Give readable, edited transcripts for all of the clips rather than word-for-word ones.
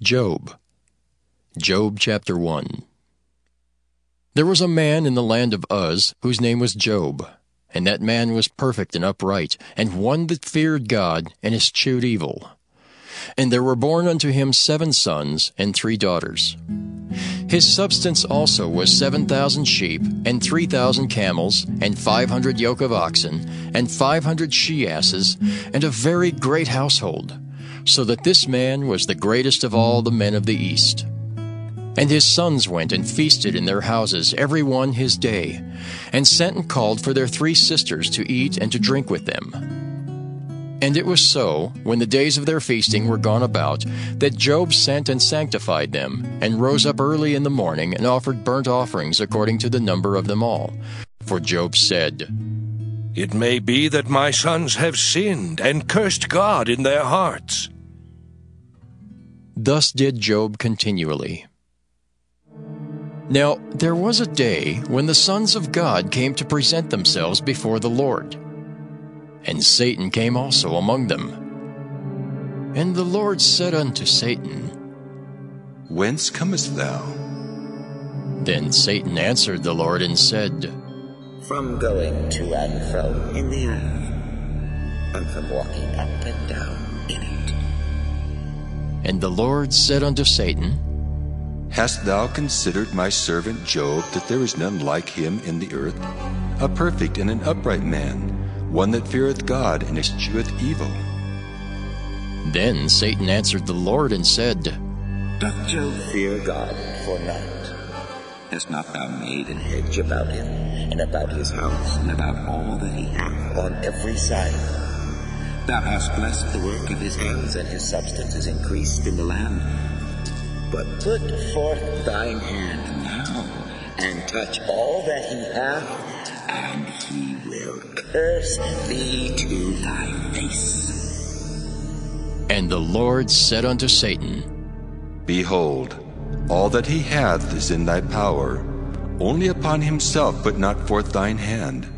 Job. Job chapter 1. There was a man in the land of Uz whose name was Job, and that man was perfect and upright, and one that feared God and eschewed evil. And there were born unto him 7 sons and 3 daughters. His substance also was 7,000 sheep, and 3,000 camels, and 500 yoke of oxen, and 500 she-asses, and a very great household, so that this man was the greatest of all the men of the East. And his sons went and feasted in their houses, every one his day, and sent and called for their 3 sisters to eat and to drink with them. And it was so, when the days of their feasting were gone about, that Job sent and sanctified them, and rose up early in the morning, and offered burnt offerings according to the number of them all. For Job said, "It may be that my sons have sinned, and cursed God in their hearts." Thus did Job continually. Now there was a day when the sons of God came to present themselves before the Lord. And Satan came also among them. And the Lord said unto Satan, Whence comest thou? Then Satan answered the Lord and said, From going to and fro in the earth, and from walking up and down in it. And the Lord said unto Satan, Hast thou considered my servant Job, that there is none like him in the earth, a perfect and an upright man, one that feareth God and escheweth evil? Then Satan answered the Lord and said, Doth Job fear God for naught? Hast not thou made an hedge about him, and about his house, and about all that he hath on every side? Thou hast blessed the work of his hands, and his substance is increased in the land. But put forth thine hand now, and touch all that he hath, and he will curse thee to thy face. And the Lord said unto Satan, Behold, all that he hath is in thy power. Only upon himself put not forth thine hand.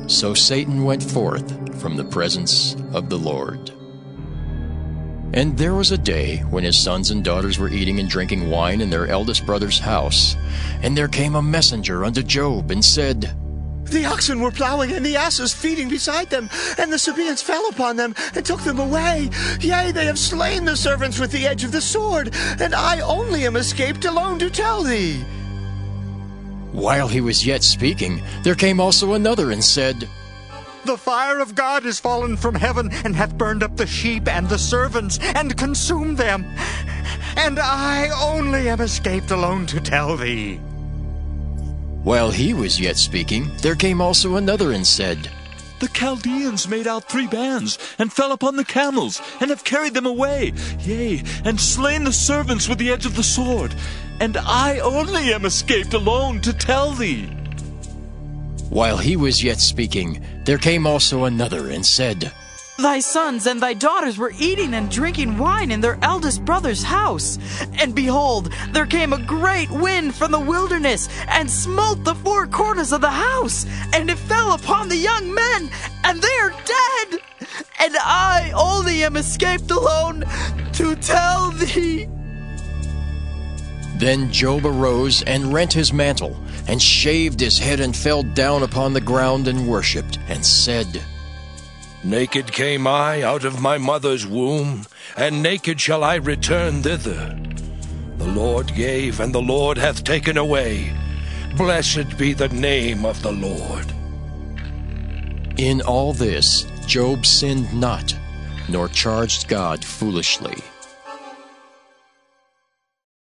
So Satan went forth from the presence of the Lord. And there was a day when his sons and daughters were eating and drinking wine in their eldest brother's house. And there came a messenger unto Job, and said, The oxen were plowing, and the asses feeding beside them, and the Sabaeans fell upon them, and took them away. Yea, they have slain the servants with the edge of the sword, and I only am escaped alone to tell thee. While he was yet speaking, there came also another, and said, The fire of God is fallen from heaven, and hath burned up the sheep and the servants, and consumed them. And I only am escaped alone to tell thee. While he was yet speaking, there came also another, and said, The Chaldeans made out 3 bands, and fell upon the camels, and have carried them away, yea, and slain the servants with the edge of the sword. And I only am escaped alone to tell thee. While he was yet speaking, there came also another, and said, Thy sons and thy daughters were eating and drinking wine in their eldest brother's house. And behold, there came a great wind from the wilderness, and smote the 4 corners of the house, and it fell upon the young men, and they are dead. And I only am escaped alone to tell thee. Then Job arose and rent his mantle, and shaved his head, and fell down upon the ground, and worshipped, and said, Naked came I out of my mother's womb, and naked shall I return thither. The Lord gave, and the Lord hath taken away. Blessed be the name of the Lord. In all this Job sinned not, nor charged God foolishly.